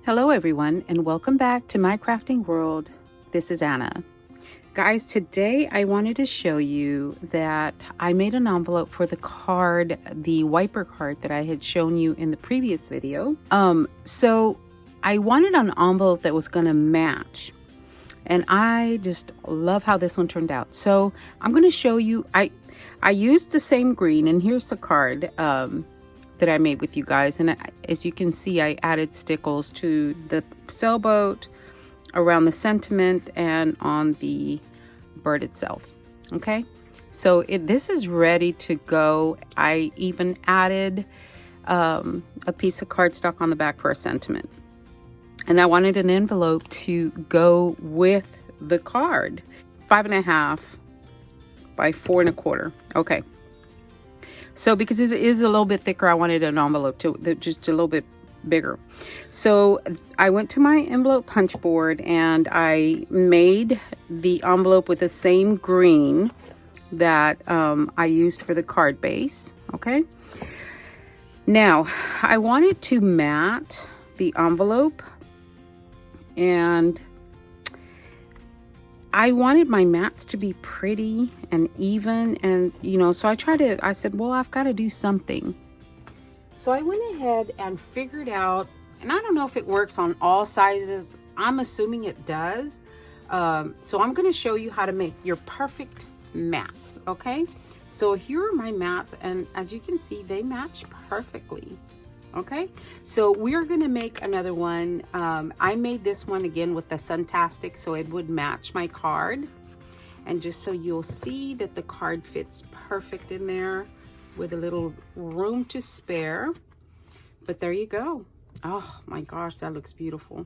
Hello everyone, and welcome back to my crafting world. This is Anna. Guys, today I wanted to show you that I made an envelope for the card, the wiper card that I had shown you in the previous video. So I wanted an envelope that was going to match, and I just love how this one turned out. So I'm going to show you, I used the same green, and here's the card that I made with you guys. And as you can see, I added stickles to the sailboat, around the sentiment, and on the bird itself. Okay, so this is ready to go. I even added a piece of cardstock on the back for a sentiment, and I wanted an envelope to go with the card. 5.5 by 4 1/4. Okay, so because it is a little bit thicker, I wanted an envelope just a little bit bigger. So I went to my envelope punch board and I made the envelope with the same green that I used for the card base. Okay, now I wanted to mat the envelope, and I wanted my mats to be pretty and even, and so I said, well, I've got to do something. So I went ahead and figured out, and I don't know if it works on all sizes. I'm assuming it does. So I'm going to show you how to make your perfect mats. Okay, so here are my mats, and as you can see, they match perfectly. Okay, so we are going to make another one. I made this one again with the Suntastic so it would match my card, and just so you'll see that the card fits perfect in there with a little room to spare. But there you go. Oh my gosh, that looks beautiful.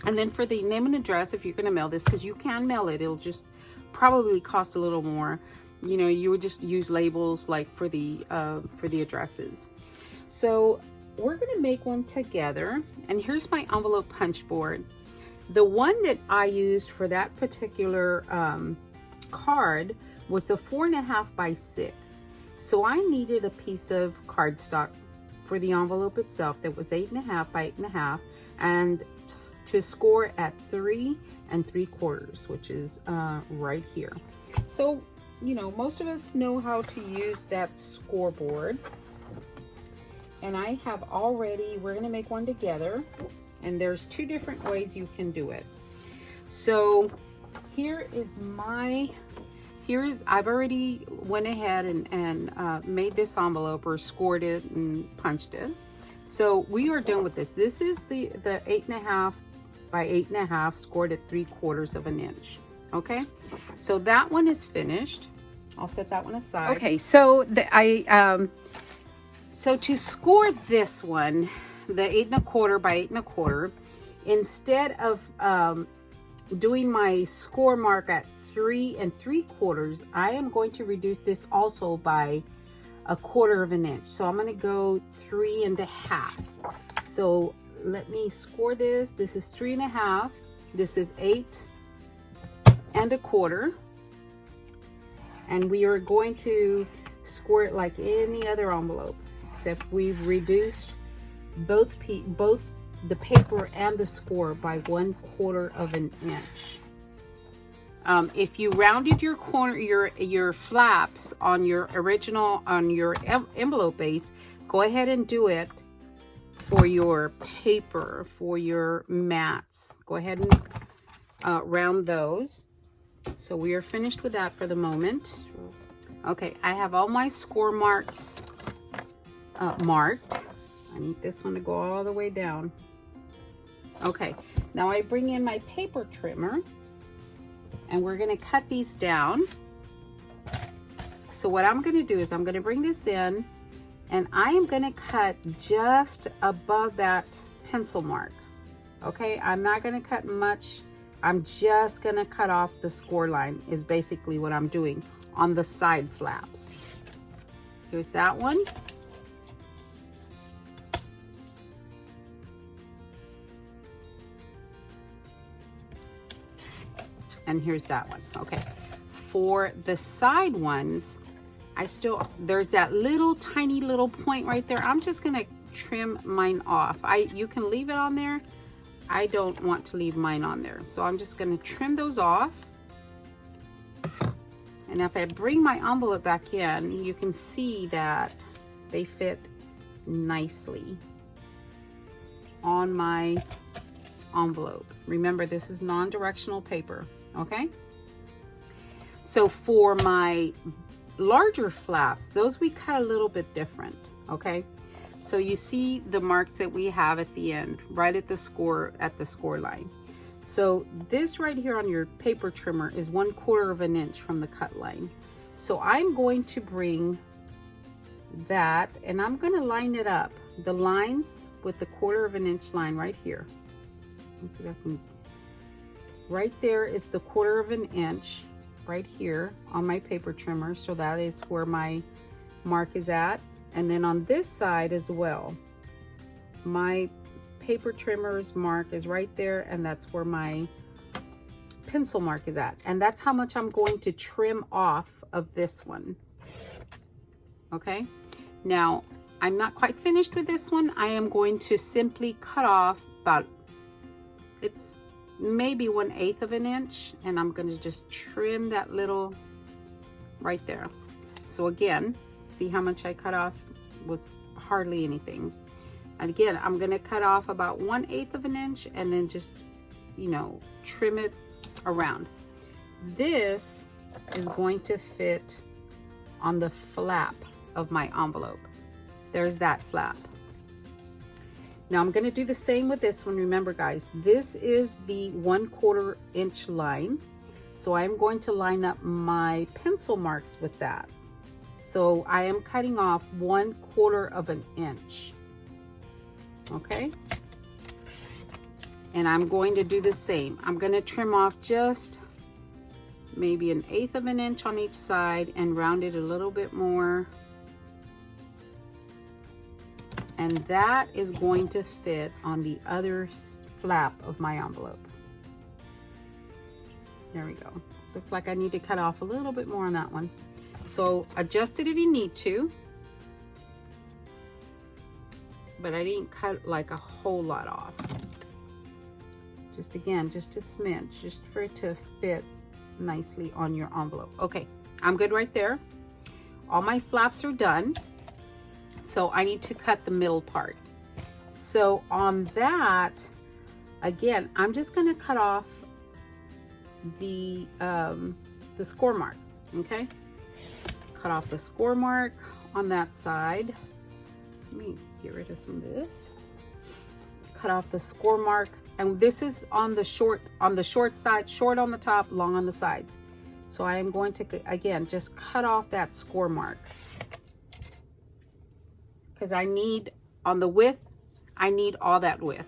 And then for the name and address, if you're going to mail this, because you can mail it, it'll just probably cost a little more. You would just use labels like for the addresses. So we're going to make one together, and here's my envelope punch board. The one that I used for that particular card was a 4.5 by 6. So I needed a piece of cardstock for the envelope itself that was 8.5 by 8.5, and to score at 3 3/4, which is right here. So most of us know how to use that scoreboard. And I have already, we're going to make one together, and there's 2 different ways you can do it. So I've already went ahead and made this envelope, or scored it and punched it. So we are done with this. This is the 8.5 by 8.5, scored at 3/4 of an inch. Okay, so that one is finished. I'll set that one aside. Okay, so so to score this one, the 8 1/4 by 8 1/4, instead of doing my score mark at 3 3/4, I am going to reduce this also by 1/4 of an inch. So I'm going to go 3 1/2. So let me score this. This is 3 1/2. This is 8 1/4. And we are going to score it like any other envelope, except we've reduced both the paper and the score by 1/4 of an inch. If you rounded your corner, your flaps on your envelope base, go ahead and do it for your paper, for your mats. Go ahead and round those. So we are finished with that for the moment. Okay, I have all my score marks marked. I need this one to go all the way down. Okay, now I bring in my paper trimmer, and we're going to cut these down. So what I'm going to do is I'm going to bring this in, and I am going to cut just above that pencil mark. Okay, I'm not going to cut much. I'm just going to cut off the score line, is basically what I'm doing on the side flaps. Here's that one. And here's that one. Okay, for the side ones, there's that little tiny little point right there. I'm just gonna trim mine off. You can leave it on there. I don't want to leave mine on there. So I'm just gonna trim those off. And if I bring my envelope back in, you can see that they fit nicely on my envelope. Remember, this is non-directional paper, okay? So for my larger flaps, those we cut a little bit different, okay? So you see the marks that we have at the end, right at the score line. So this right here on your paper trimmer is 1/4 of an inch from the cut line. So I'm going to bring that and I'm going to line it up, the lines with the 1/4 of an inch line right here. Let's see if I can. Right there is the 1/4 of an inch right here on my paper trimmer. So that is where my mark is at. And then on this side as well, my paper trimmer's mark is right there, and that's where my pencil mark is at. And that's how much I'm going to trim off of this one. Okay, now I'm not quite finished with this one. I am going to simply cut off about, it's maybe 1/8 of an inch, and I'm going to just trim that little right there. So again, see how much I cut off? Was hardly anything. And again, I'm going to cut off about 1/8 of an inch and then just, you know, trim it around. This is going to fit on the flap of my envelope. There's that flap. Now I'm going to do the same with this one. Remember guys, this is the 1/4 inch line. So I'm going to line up my pencil marks with that. So I am cutting off 1/4 of an inch. Okay. And I'm going to do the same. I'm going to trim off just maybe 1/8 of an inch on each side and round it a little bit more. And that is going to fit on the other flap of my envelope. There we go. Looks like I need to cut off a little bit more on that one. So adjust it if you need to. But I didn't cut like a whole lot off. Just again, just a smidge, just for it to fit nicely on your envelope. Okay, I'm good right there. All my flaps are done. So I need to cut the middle part. So on that, again, I'm just gonna cut off the score mark, okay? Cut off the score mark on that side. Let me get rid of some of this. Cut off the score mark, and this is on the short side, short on the top, long on the sides. So I am going to, again, just cut off that score mark. Because I need, on the width, I need all that width.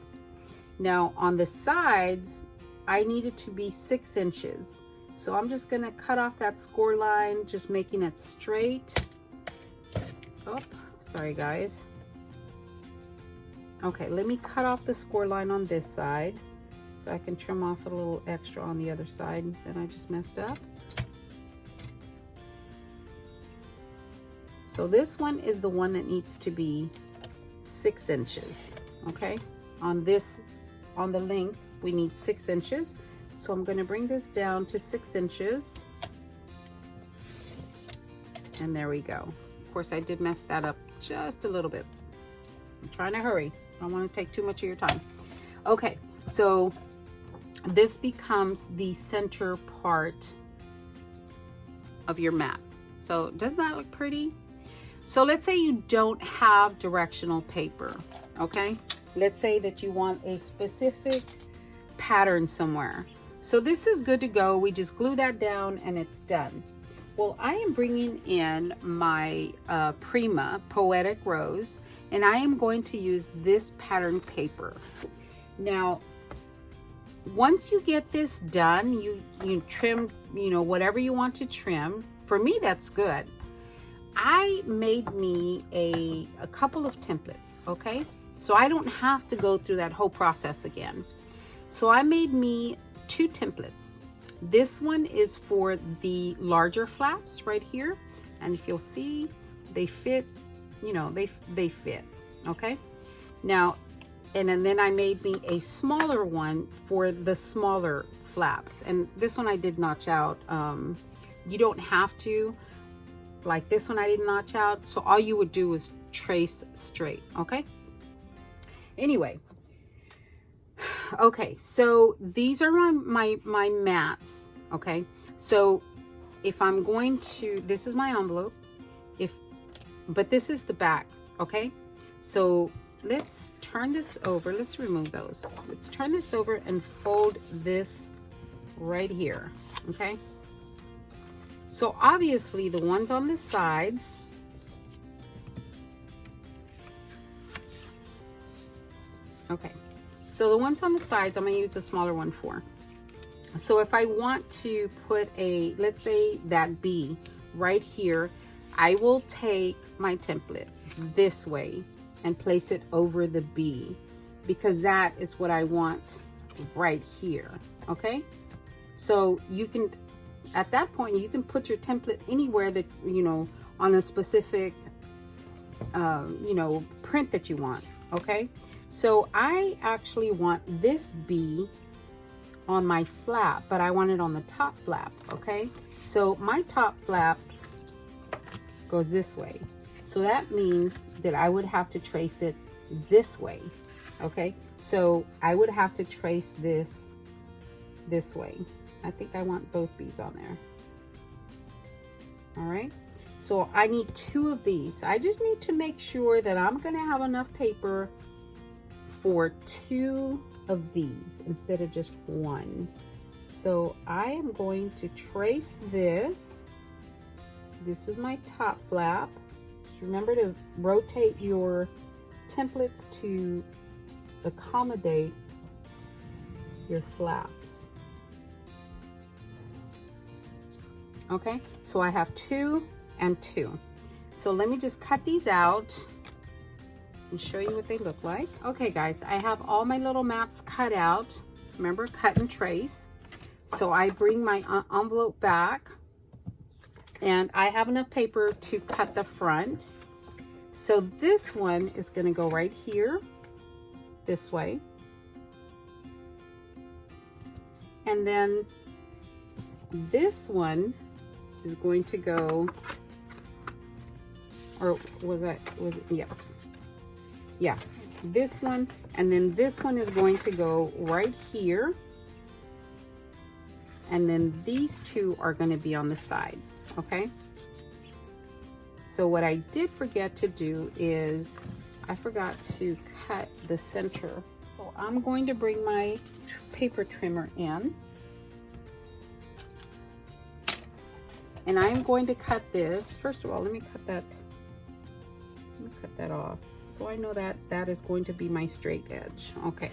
Now on the sides, I need it to be 6 inches. So I'm just gonna cut off that score line, just making it straight. Oh, sorry guys. Okay, let me cut off the score line on this side so I can trim off a little extra on the other side that I just messed up. So this one is the one that needs to be 6 inches, okay? On the length, we need 6 inches. So I'm gonna bring this down to 6 inches. And there we go. Of course, I did mess that up just a little bit. I'm trying to hurry. I don't wanna take too much of your time. Okay, so this becomes the center part of your mat. So doesn't that look pretty? So let's say you don't have directional paper, okay? Let's say that you want a specific pattern somewhere. So this is good to go. We just glue that down and it's done. Well, I am bringing in my Prima Poetic Rose, and I am going to use this pattern paper. Now, once you get this done, you trim, you know, whatever you want to trim. For me, that's good. I made me a couple of templates, okay? So I don't have to go through that whole process again. So I made me 2 templates. This one is for the larger flaps right here. And if you'll see, they fit, you know, they fit, okay? Now, and then I made me a smaller one for the smaller flaps. And this one I did notch out. You don't have to. Like this one I didn't notch out. So all you would do is trace straight, okay? Anyway. Okay, so these are my mats, okay? So if I'm going to, this is my envelope, but this is the back, okay? So let's turn this over. Let's remove those. Let's turn this over and fold this right here, okay? So obviously the ones on the sides, okay. So the ones on the sides, I'm gonna use a smaller one for. So if I want to put a, let's say that B right here, I will take my template this way and place it over the B, because that is what I want right here, okay? So you can, at that point, you can put your template anywhere that, you know, on a specific, you know, print that you want, okay? So I actually want this B on my flap, but I want it on the top flap, okay? So my top flap goes this way. So that means that I would have to trace it this way, okay? So I would have to trace this way. I think I want both B's on there. All right, so I need 2 of these. I just need to make sure that I'm gonna have enough paper for 2 of these instead of just 1. So I am going to trace this. This is my top flap. Just remember to rotate your templates to accommodate your flaps. Okay, so I have 2 and 2. So let me just cut these out and show you what they look like. Okay guys, I have all my little mats cut out. Remember, cut and trace. So I bring my envelope back and I have enough paper to cut the front. So this one is gonna go right here, this way. And then this one is going to go, or yeah, this one, and then this one is going to go right here, and then these 2 are going to be on the sides, okay? So what I did forget to do is I forgot to cut the center. So I'm going to bring my paper trimmer in, and I'm going to cut this. First of all, let me cut that off. So I know that that is going to be my straight edge. Okay.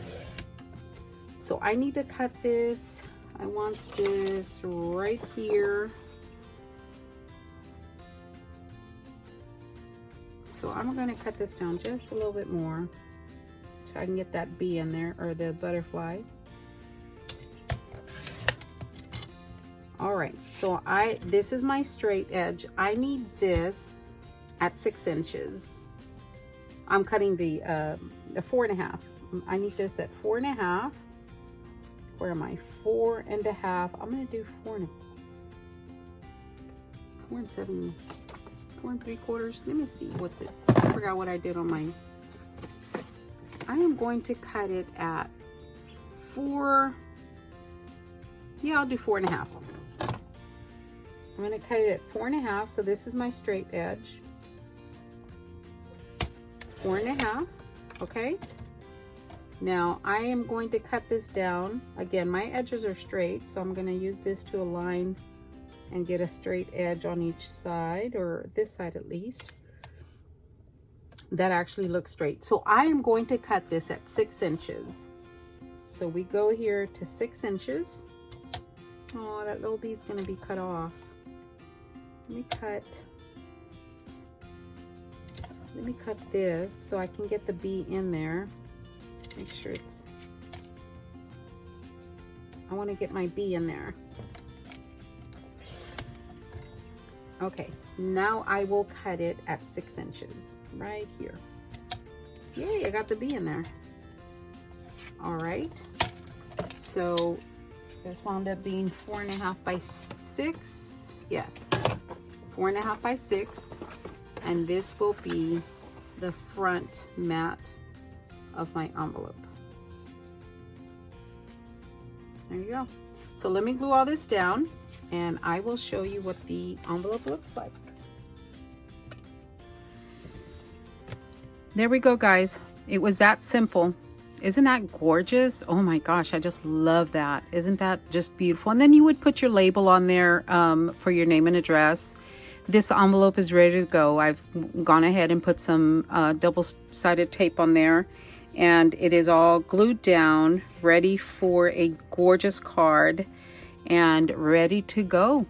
So I need to cut this. I want this right here. So I'm going to cut this down just a little bit more so I can get that B in there, or the butterfly. All right, so this is my straight edge. I need this at 6 inches. I'm cutting the 4.5. I need this at 4.5. Where am I? 4.5. I'm gonna do 4 and 7, 4 3/4. Let me see what I forgot what I did on my. I am going to cut it at 4. Yeah, I'll do 4.5. I'm gonna cut it at 4.5. So this is my straight edge. 4.5. Okay. Now I am going to cut this down. Again, my edges are straight, so I'm going to use this to align and get a straight edge on each side, or this side at least. That actually looks straight. So I am going to cut this at 6 inches. So we go here to 6 inches. Oh, that little B is going to be cut off. Let me cut this so I can get the B in there. Make sure it's, I want to get my B in there. Okay, now I will cut it at 6 inches right here. Yay, I got the B in there. All right. So this wound up being 4.5 by 6. Yes, 4.5 by 6. And this will be the front mat of my envelope. There you go. So let me glue all this down and I will show you what the envelope looks like. There we go, guys. It was that simple. Isn't that gorgeous? Oh my gosh, I just love that. Isn't that just beautiful? And then you would put your label on there for your name and address. This envelope is ready to go. I've gone ahead and put some double-sided tape on there, and it is all glued down, ready for a gorgeous card and ready to go.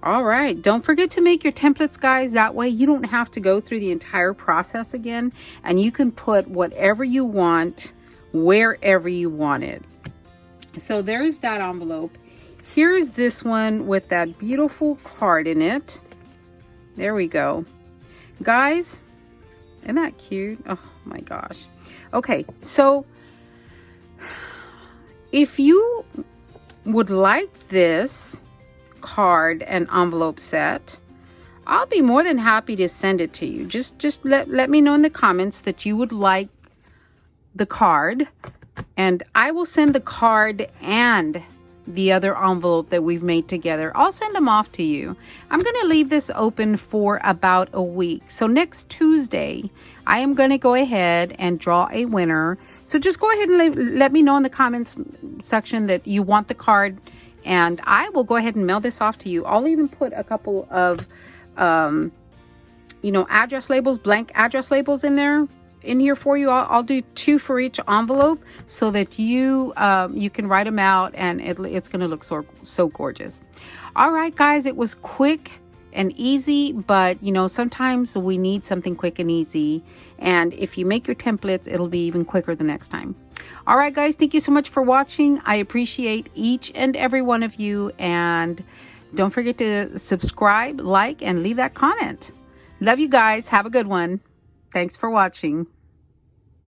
All right, don't forget to make your templates, guys. That way you don't have to go through the entire process again, and you can put whatever you want wherever you want it. So there's that envelope. Here's this one with that beautiful card in it. There we go. Guys, isn't that cute? Oh my gosh. Okay, so if you would like this card and envelope set, I'll be more than happy to send it to you. Just let me know in the comments that you would like the card, and I will send the card and the other envelope that we've made together. I'll send them off to you. I'm going to leave this open for about a week. So next Tuesday, I am going to go ahead and draw a winner. So just go ahead and let me know in the comments section that you want the card, and I will go ahead and mail this off to you. I'll even put a couple of, you know, address labels, blank address labels in here for you. I'll do 2 for each envelope so that you can write them out, and it's going to look so gorgeous. All right, guys, it was quick and easy, but you know, sometimes we need something quick and easy, and if you make your templates, it'll be even quicker the next time. All right, guys, thank you so much for watching. I appreciate each and every one of you, and don't forget to subscribe, like, and leave that comment. Love you guys. Have a good one. Thanks for watching.